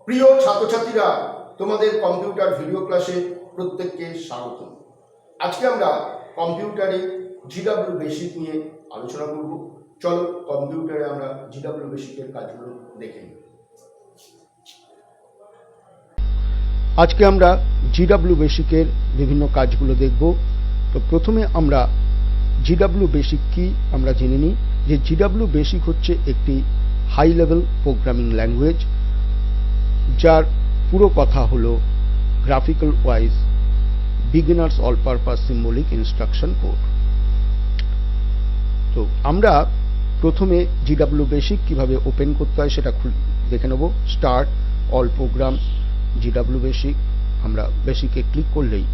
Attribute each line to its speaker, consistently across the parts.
Speaker 1: প্রিয় ছাত্রছাত্রীরা, তোমাদের কম্পিউটার ভিডিও ক্লাসে প্রত্যেককে স্বাগত। আজকে আমরা কম্পিউটারে জিডব্লিউ বেসিক নিয়ে আলোচনা করব। চলো কম্পিউটারে আমরা জিডব্লিউ বেসিকের কাজগুলো দেখে নিই। আজকে আমরা জিডব্লিউ বেসিকের বিভিন্ন কাজগুলো দেখব। তো প্রথমে আমরা জিডব্লিউ বেসিক কি আমরা জেনে নিই যে জিডব্লিউ বেসিক হচ্ছে একটি হাই লেভেল প্রোগ্রামিং ল্যাঙ্গুয়েজ, যার পুরো কথা হলো graphical wise beginners all purpose symbolic instruction code. তো আমরা প্রথমে জিডব্লিউ বেসিক কিভাবে ওপেন করতে হয় সেটা দেখে নেব। Start, all program, GW basic. আমরা বেসিকে ক্লিক করলেই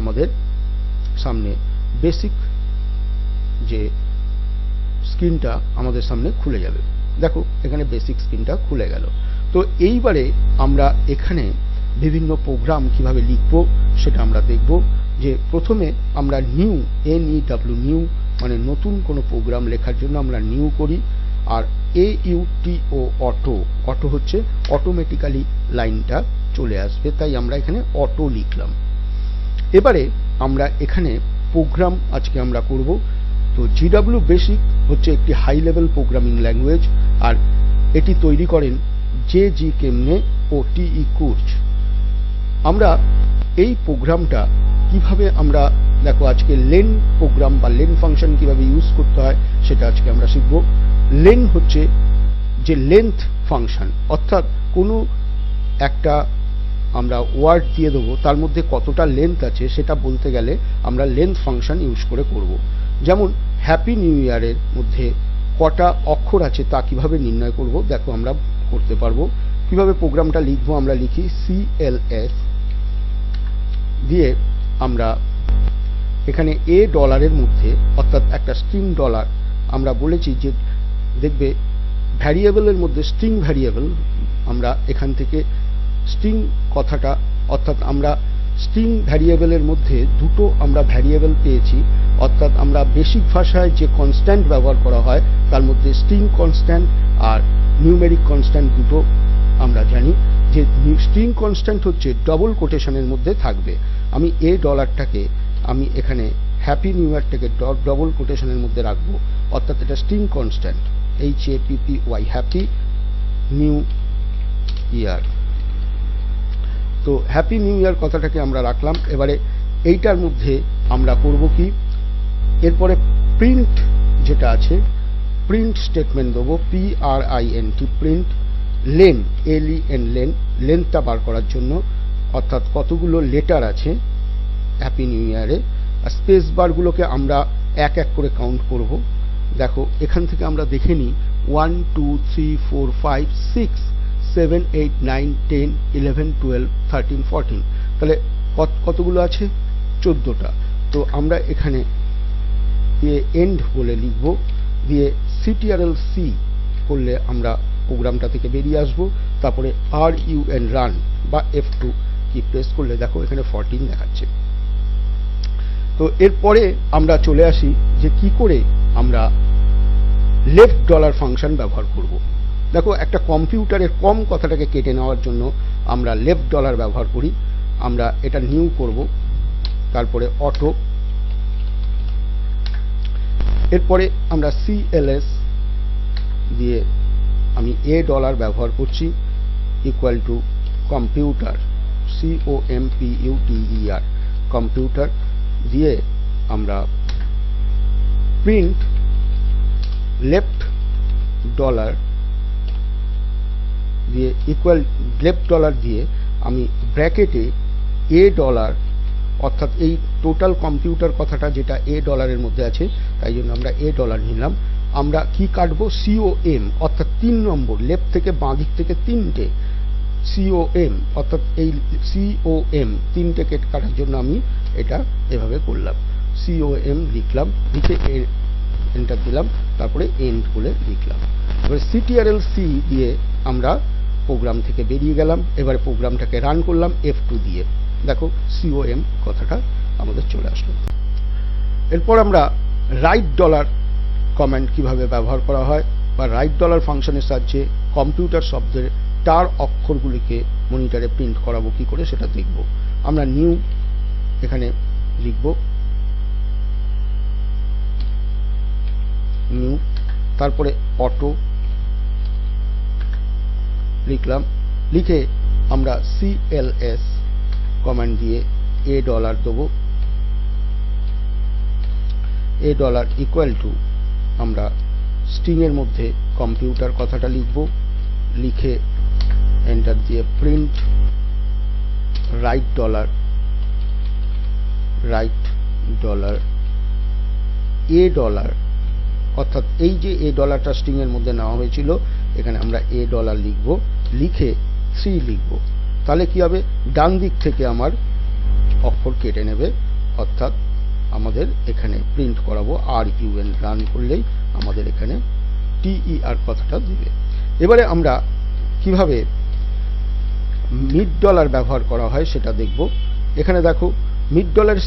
Speaker 1: আমাদের সামনে বেসিক যে স্ক্রিনটা আমাদের সামনে খুলে যাবে। দেখো এখানে বেসিক স্ক্রিনটা খুলে গেল। তো এইবারে আমরা এখানে বিভিন্ন প্রোগ্রাম কিভাবে লিখব সেটা আমরা দেখব। যে প্রথমে আমরা নিউ, NEW মানে নতুন কোনো প্রোগ্রাম লেখার জন্য আমরা নিউ করি। আর AUTO অটো হচ্ছে অটোমেটিক্যালি লাইনটা চলে আসবে, তাই আমরা এখানে অটো লিখলাম। এবারে আমরা এখানে প্রোগ্রাম আজকে আমরা করব। তো জিডব্লিউ বেসিক হচ্ছে একটি হাই লেভেল প্রোগ্রামিং ল্যাঙ্গুয়েজ, আর এটি তৈরি করেন JG কেমনে ও TE কুর্চ। আমরা এই প্রোগ্রামটা কিভাবে আমরা দেখো আজকে লেন প্রোগ্রাম বা লেন ফাংশন কিভাবে ইউজ করতে হয় সেটা আজকে আমরা শিখব। লেন হচ্ছে যে লেন্থ ফাংশন, অর্থাৎ কোনো একটা আমরা ওয়ার্ড দিয়ে দেবো, তার মধ্যে কতটা লেন্থ আছে সেটা বলতে গেলে আমরা লেন্থ ফাংশন ইউজ করে করব। যেমন হ্যাপি নিউ ইয়ারের মধ্যে কটা অক্ষর আছে তা কিভাবে নির্ণয় করব দেখো আমরা করতে পারবো। কিভাবে প্রোগ্রামটা লিখবো, আমরা লিখি CLS দিয়ে আমরা এখানে $, মধ্যে অর্থাৎ একটা স্ট্রিং ডলার আমরা বলেছি যে দেখবে ভ্যারিয়েবলের মধ্যে স্ট্রিং ভ্যারিয়েবল, আমরা এখান থেকে স্ট্রিং কথাটা অর্থাৎ আমরা স্ট্রিং ভ্যারিয়েবলের মধ্যে দুটো আমরা ভ্যারিয়েবল পেয়েছি। অর্থাৎ আমরা বেসিক ভাষায় যে কনস্ট্যান্ট ব্যবহার করা হয় তার মধ্যে স্ট্রিং কনস্ট্যান্ট আর নিউমেরিক কনস্ট্যান্ট দুটো আমরা জানি। যে স্ট্রিং কনস্ট্যান্ট হচ্ছে ডবল কোটেশনের মধ্যে থাকবে। আমি $টাকে আমি এখানে হ্যাপি নিউ ইয়ারটাকে ডবল কোটেশনের মধ্যে রাখবো, অর্থাৎ এটা string constant HAPPY happy new year. তো হ্যাপি নিউ ইয়ার কথাটাকে আমরা রাখলাম। এবারে এইটার মধ্যে আমরা করব কি, এরপরে প্রিন্ট যেটা আছে প্রিন্ট স্টেটমেন্ট দেবো PRINT print len LEN len, লেন্থটা বার করার জন্য, অর্থাৎ কতগুলো লেটার আছে হ্যাপি নিউ ইয়ারে। আর স্পেস বারগুলোকে আমরা এক এক করে কাউন্ট করব। দেখো এখান থেকে আমরা দেখে নিই 1 2 3 4 5 6 7 8 9 10 11 12 13 14, তাহলে কতগুলো আছে? 14টা। তো আমরা এখানে দিয়ে এন্ড বলে লিখব, দিয়ে CTRL-C করলে আমরা প্রোগ্রামটা থেকে বেরিয়ে আসব। তারপরে RUN রান বা F2 কি প্রেস করলে দেখো এখানে 14 দেখাচ্ছে। তো এরপরে আমরা চলে আসি যে কি করে আমরা লেফট ফাংশন ব্যবহার করব। দেখো একটা কম্পিউটারের কম কথাটাকে কেটে নেওয়ার জন্য আমরা লেফট ব্যবহার করি। আমরা এটা নিউ করব, তারপরে অটো, এরপরে আমরা CLS দিয়ে আমি $, ব্যবহার করছি equal to computer COMPUTER computer দিয়ে আমরা প্রিন্ট লেফট দিয়ে ইকুয়াল লেফট দিয়ে আমি ব্র্যাকেটে $, অর্থাৎ এই টোটাল কম্পিউটার কথাটা যেটা $এর মধ্যে আছে তাই জন্য আমরা $, নিলাম। আমরা কি কাটবো? COM, অর্থাৎ 3 নম্বর, লেফট থেকে বাঁ দিক থেকে 3টে COM, অর্থাৎ এই COM 3টে কাটার জন্য আমি এটা এভাবে করলাম। COM লিখলাম, লিখে এন্টার দিলাম, তারপরে এন্ড বলে লিখলাম। এবার CTRL-C দিয়ে আমরা প্রোগ্রাম থেকে বেরিয়ে গেলাম। এবারে প্রোগ্রামটাকে রান করলাম F2 দিয়ে, দেখো COM কথাটা আমাদের চলে আসলো। এরপর আমরা রাইট $, কমান্ড কিভাবে ব্যবহার করা হয় বা রাইট $, ফাংশনের সাহায্যে কম্পিউটার শব্দের স্টার অক্ষরগুলিকে মনিটরে প্রিন্ট করাবো কি করে সেটা দেখব। আমরা নিউ এখানে লিখব, নিউ, তারপরে অটো লিখলাম, লিখে আমরা CLS কমান্ড দিয়ে $, দেবো। $, ইকুয়াল টু আমরা স্ট্রিং এর মধ্যে কম্পিউটার কথাটা লিখব, লিখে এন্টার দিয়ে প্রিন্ট রাইট $, রাইট $, অর্থাৎ এই যে $টা স্ট্রিং এর মধ্যে নেওয়া হয়েছিল, এখানে আমরা $, লিখব, লিখে 3 লিখব। তাহলে কি হবে, ডান দিক থেকে আমার অক্ষর কেটে নেবে, অর্থাৎ আমাদের এখানে প্রিন্ট করাবো RUN, রান করলেই আমাদের এখানে TER কথাটা দিবে। এবারে আমরা কিভাবে $, ব্যবহার করা হয় সেটা দেখব। এখানে দেখো $,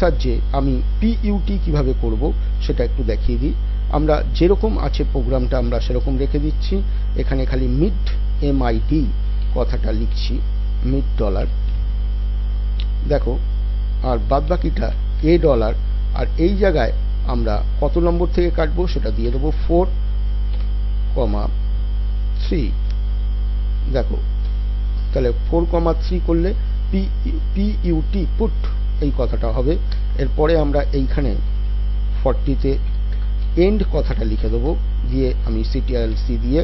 Speaker 1: সাহায্যে আমি PUT কিভাবে করব সেটা একটু দেখিয়ে দিই। আমরা যেরকম আছে প্রোগ্রামটা আমরা সেরকম রেখে দিচ্ছি, এখানে খালি MID কথাটা লিখছি, $, দেখো, আর বাদবাকিটা $, আর এই জায়গায় আমরা কত নম্বর থেকে কাটবো সেটা দিয়ে দেবো 4,3। দেখো, তাহলে 4,3 করলে PUT পুট এই কথাটা হবে। এরপরে আমরা এইখানে 40-তে এন্ড কথাটা লিখে দেবো, দিয়ে আমি CTRL-C দিয়ে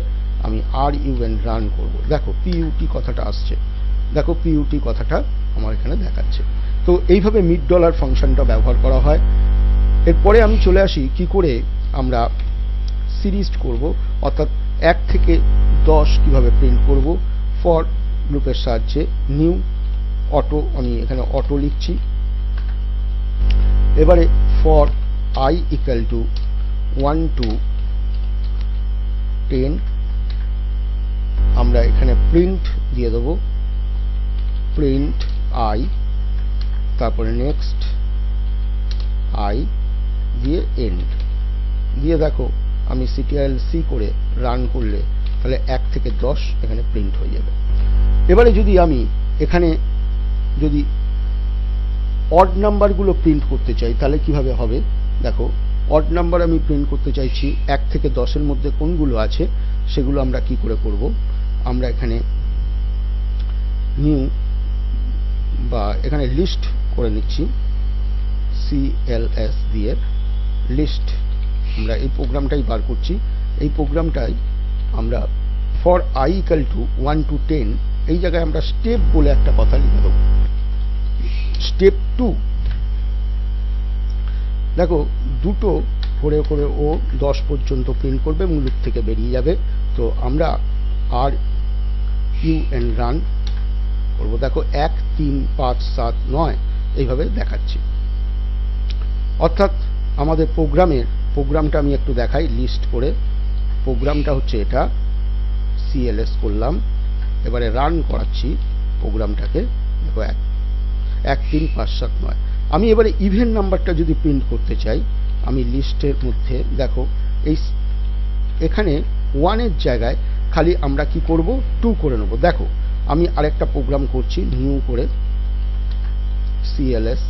Speaker 1: আমি RUN, রান করব। দেখো PUT কথাটা আসছে, দেখো PUT কথাটা আমার এখানে দেখাচ্ছে। তো এইভাবে $, ফাংশনটা ব্যবহার করা হয়। এরপরে আমি চলে আসি কি করে আমরা সিরিজ করব, অর্থাৎ 1 থেকে 10 কিভাবে প্রিন্ট করব। ফর লুপের সাহায্যে নিউ অটো, আমি এখানে অটো লিখছি। এবারে for I equal to 1 to 10 আমরা এখানে প্রিন্ট দিয়ে দেবো, প্রিন্ট I, তারপরে নেক্সট I দিয়ে এন্ড দিয়ে দেখো আমি CTRL-C করে রান করলে তাহলে 1 থেকে 10 এখানে প্রিন্ট হয়ে যাবে। এবারে যদি আমি এখানে যদি অড নাম্বারগুলো প্রিন্ট করতে চাই তাহলে কিভাবে হবে, দেখো অড নাম্বার আমি প্রিন্ট করতে চাইছি, 1 থেকে 10-এর মধ্যে কোনগুলো আছে সেগুলো আমরা কি করে করব। আমরা এখানে নিউ বা এখানে লিস্ট করে নিচ্ছি, CLS দিয়ে লিস্ট, আমরা এই প্রোগ্রামটাই বার করছি। এই প্রোগ্রামটাই আমরা for I equal to 1 to 10 এই জায়গায় আমরা স্টেপ বলে একটা কথা লিখে দেবো, স্টেপ 2। দেখো দুটো করে করে ও 10 পর্যন্ত প্রিন্ট করবে, মূলত থেকে বেরিয়ে যাবে। তো আমরা RUN, রান করব। দেখো 1, 3, 5, 7, 9 এইভাবে দেখাচ্ছি। অর্থাৎ আমাদের প্রোগ্রামটা আমি একটু দেখাই লিস্ট করে। প্রোগ্রামটা হচ্ছে এটা, CLS করলাম, এবারে রান করাচ্ছি প্রোগ্রামটাকে। দেখো 1, 3, 5, 7, 9। আমি এবারে ইভেন নাম্বারটা যদি প্রিন্ট করতে চাই, আমি লিস্টের মধ্যে দেখো এই এখানে 1-এর জায়গায় খালি আমরা কি করব 2 করে নেব। দেখো আমি আরেকটা প্রোগ্রাম করছি, নিউ করে CLS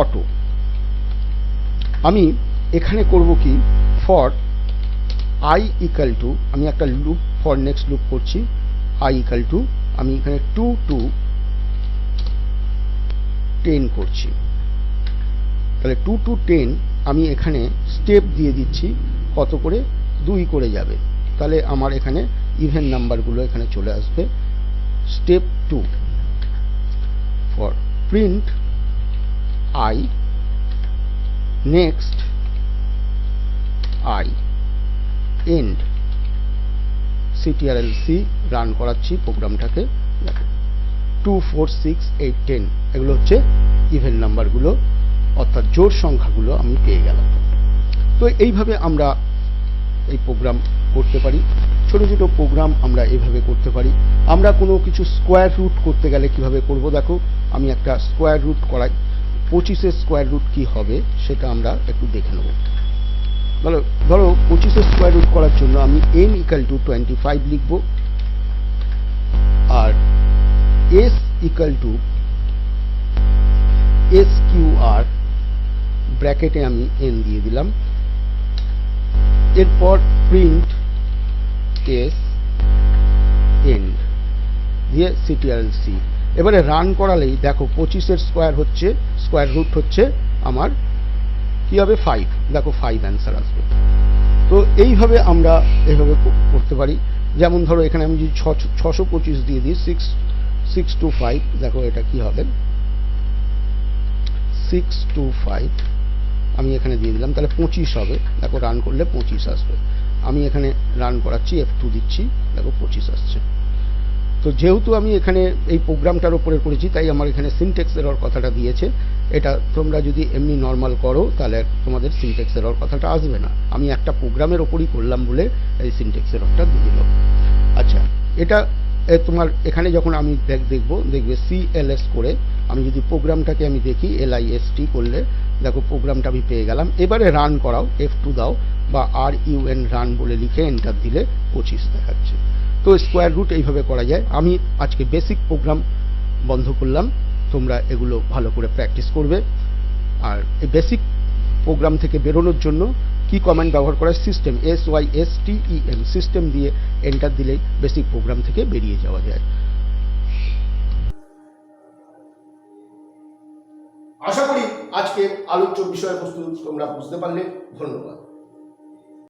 Speaker 1: অটো। আমি এখানে করব কি, ফর I ইকুয়াল টু, আমি একটা লুপ ফর নেক্সট লুপ করছি, I ইকুয়াল টু আমি এখানে 2 to 10 করছি। তাহলে 2 to 10 আমি এখানে স্টেপ দিয়ে দিচ্ছি, কত করে 2 করে যাবে। তাহলে আমার এখানে ইভেন নাম্বারগুলো এখানে চলে আসবে। Step 2 for print I next I and, CTRL-C run করাচ্ছি প্রোগ্রামটাকে। দেখো 2, 4, 6, 8, 10 এগুলো হচ্ছে ইভেন নাম্বারগুলো, অর্থাৎ জোড় সংখ্যাগুলো আমি পেয়ে গেলাম। তো এইভাবে আমরা এই প্রোগ্রাম করতে পারি, ছোট ছোট প্রোগ্রাম আমরা এইভাবে করতে পারি। আমরা কোনো কিছু স্কোয়ার রুট করতে গেলে কিভাবে করব, দেখো আমি একটা স্কোয়ার রুট করাই। 25-এর স্কোয়ার রুট কি হবে সেটা আমরা একটু দেখে নেব। ধরো 25-এর স্কোয়ার রুট করার জন্য আমি n ইকুয়াল টু 25 লিখব, আর এস ইকুয়াল টু SQR ব্র্যাকেটে আমি n দিয়ে দিলাম, এরপর প্রিন্ট s end দিয়ে ctrl+c। এবারে রান করালেই দেখো 25-এর স্কোয়ার রুট হচ্ছে আমার কি হবে 5, দেখো 5 অ্যান্সার আসবে। তো এইভাবে আমরা এইভাবে করতে পারি। যেমন ধরো এখানে আমি যদি 625 দিয়ে দিই 625, দেখো এটা কি হবে 625 আমি এখানে দিয়ে দিলাম, তাহলে 25 হবে। দেখো রান করলে 25 আসবে। আমি এখানে রান করাচ্ছি, F2 দিচ্ছি, দেখো 25 আসছে। তো যেহেতু আমি এখানে এই প্রোগ্রামটার উপরে করেছি তাই আমার এখানে সিনট্যাক্স এরর কথাটা দিয়েছে। এটা তোমরা যদি এমনি নর্মাল করো তাহলে তোমাদের সিনট্যাক্স এরর কথাটা আসবে না। আমি একটা প্রোগ্রামের ওপরই করলাম বলে এই সিনট্যাক্স এররটা দিয়ে দিল। আচ্ছা, এটা তোমার এখানে যখন আমি দেখবে CLS করে আমি যদি প্রোগ্রামটাকে আমি দেখি LIST করলে দেখো প্রোগ্রামটা আমি পেয়ে গেলাম। এবারে রান করাও, F2 দাও বা RUN রান বলে লিখে এন্টার দিলে 25 দেখাচ্ছে। তো স্কোয়ার রুট এইভাবে করা যায়। আমি আজকে বেসিক প্রোগ্রাম বন্ধ করলাম, তোমরা এগুলো ভালো করে প্র্যাকটিস করবে। আর এই বেসিক প্রোগ্রাম থেকে বেরোনোর জন্য কি কমান্ড ব্যবহার করা হয়, সিস্টেম SYSTEM সিস্টেম দিয়ে এন্টার দিলেই বেসিক প্রোগ্রাম থেকে বেরিয়ে যাওয়া যায়। আশা করি আজকে আলোচ্য বিষয়বস্তু তোমরা বুঝতে পারলে। ধন্যবাদ।